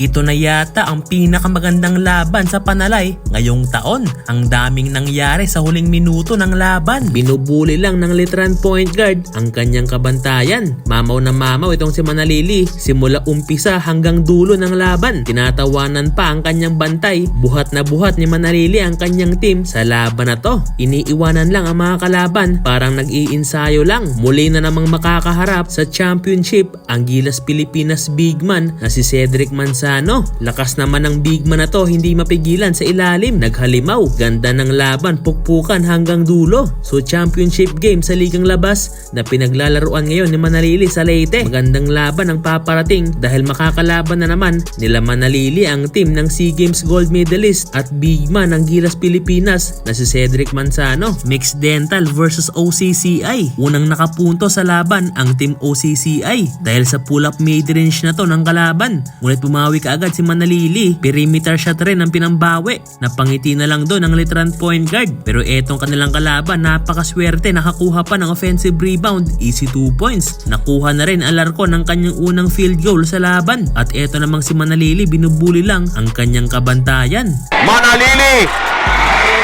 Ito na yata ang pinakamagandang laban sa Panalay ngayong taon. Ang daming nangyari sa huling minuto ng laban. Binubuli lang ng Letran point guard ang kanyang kabantayan. Mamaw na mamaw itong si Manalili simula umpisa hanggang dulo ng laban. Tinatawanan pa ang kanyang bantay. Buhat na buhat ni Manalili ang kanyang team sa laban na to. Iniiwanan lang ang mga kalaban, parang nag-iinsayo lang. Muli na namang makakaharap sa championship ang Gilas Pilipinas big man na si Cedric Manzano. Lakas naman ng big man na to, hindi mapigilan sa ilalim. Naghalimaw, ganda ng laban, pukpukan hanggang dulo. So championship game sa Ligang Labas na pinaglalaruan ngayon ni Manalili sa Leyte. Magandang laban ang paparating dahil makakalaban na naman nila Manalili ang team ng SEA Games gold medalist at big man ng Gilas Pilipinas na si Cedric Manzano. Mixed Dental versus OCCI. Unang nakapunto sa laban ang team OCCI dahil sa pull-up mid-range na to ng kalaban. Ngunit bumawi kaagad si Manalili. Perimeter shot rin ang pinambawi. Napangiti na lang doon ang Letran point guard. Pero etong kanilang kalaban, napakaswerte, nakakuha pa ng offensive rebound, easy 2 points. Nakuha na rin Alarcon ng kanyang unang field goal sa laban. At eto namang si Manalili, binubuli lang ang kanyang kabantayan. Manalili!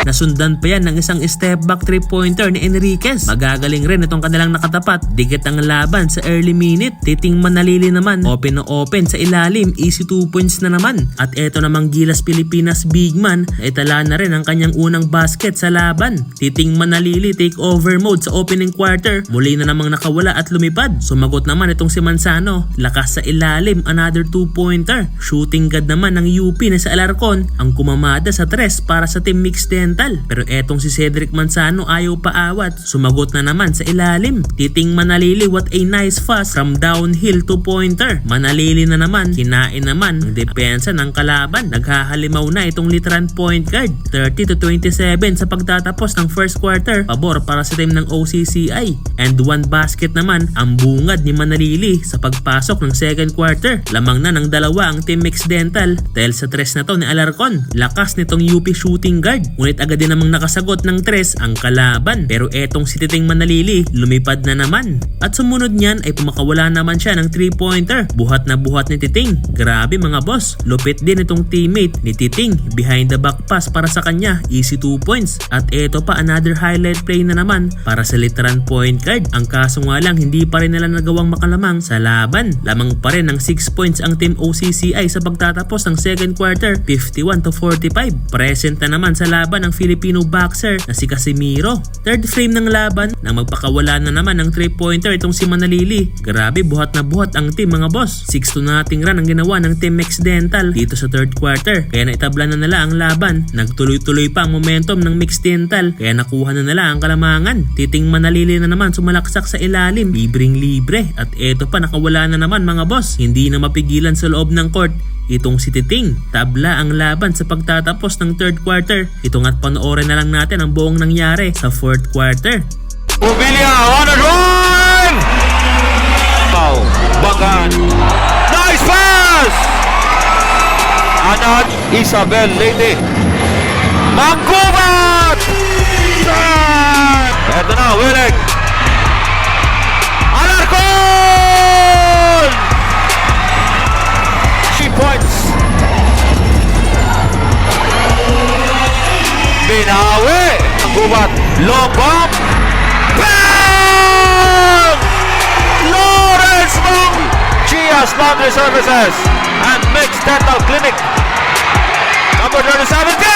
Nasundan pa yan ng isang step back 3-pointer ni Enriquez. Magagaling rin itong kanilang nakatapat. Dikit ang laban sa early minute. Titing Manalili naman, open na open sa ilalim, easy 2 points na naman. At eto namang Gilas Pilipinas big man na itala na rin ang kanyang unang basket sa laban. Titing Manalili take over mode sa opening quarter. Muli na namang nakawala at lumipad. Sumagot naman itong si Manzano. Lakas sa ilalim, another 2-pointer. Shooting guard naman ng UP na sa Alarcon ang kumamada sa 3 para sa team Mixed Dental. Pero etong si Cedric Manzano ayaw paawat. Sumagot na naman sa ilalim. Titing Manalili, what a nice pass from downhill to pointer. Manalili na naman, kinain naman ang depensa ng kalaban. Naghahalimaw na itong Letran point guard. 30-27 sa pagtatapos ng first quarter. Pabor para sa team ng OCCI. And 1 basket naman ang bungad ni Manalili sa pagpasok ng second quarter. Lamang na ng dalawa ang team Mixed Dental dahil sa 3 na to ni Alarcon. Lakas nitong UP shooting guard. Ngunit agad din namang nakasagot ng 3 ang kalaban. Pero etong si Titing Manalili, lumipad na naman. At sumunod niyan ay pumakawala naman siya ng 3-pointer. Buhat na buhat ni Titing. Grabe mga boss. Lupit din itong teammate ni Titing. Behind the back pass para sa kanya, easy 2 points. At eto pa, another highlight play na naman para sa Letran point guard. Ang kaso nga lang, hindi pa rin nila nagawang makalamang sa laban. Lamang pa rin ng 6 points ang team OCCI sa pagtatapos ng second quarter, 51-45. Present na naman sa laban ang Filipino boxer na si Casimiro. Third frame ng laban nang magpakawala na naman ng 3-pointer itong si Manalili. Grabe, buhat na buhat ang team mga boss. 6-0 run ang ginawa ng team Mixed Dental dito sa third quarter. Kaya naitabla na nila ang laban. Nagtuloy-tuloy pa ang momentum ng Mixed Dental kaya nakuha na nila ang kalamangan. Titing Manalili na naman sumalaksak sa ilalim. Libreng libre. At eto pa, nakawala na naman mga boss. Hindi na mapigilan sa loob ng court itong si Titing. Tabla ang laban sa pagtatapos ng third quarter. Ito nga't panoorin na lang natin ang buong nangyari sa fourth quarter. Ubilia on a run! Oh, Bagan. Nice pass! Anad Isabel Leyte. Mangkubat! Eto na, Willig. Alarcon! 3 points. Binawi ang gubat. Long bomb. Bang! Lawrence Mong. Gias Laundry Services and Mixed Dental Clinic. Number 37. Bang!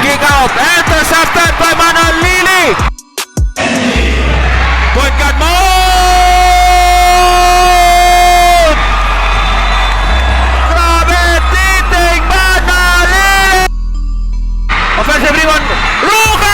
Kick out. Intercepted by Manalili. Point guard mode. Grabe, Titing Manalili. Offensive rebound. Rook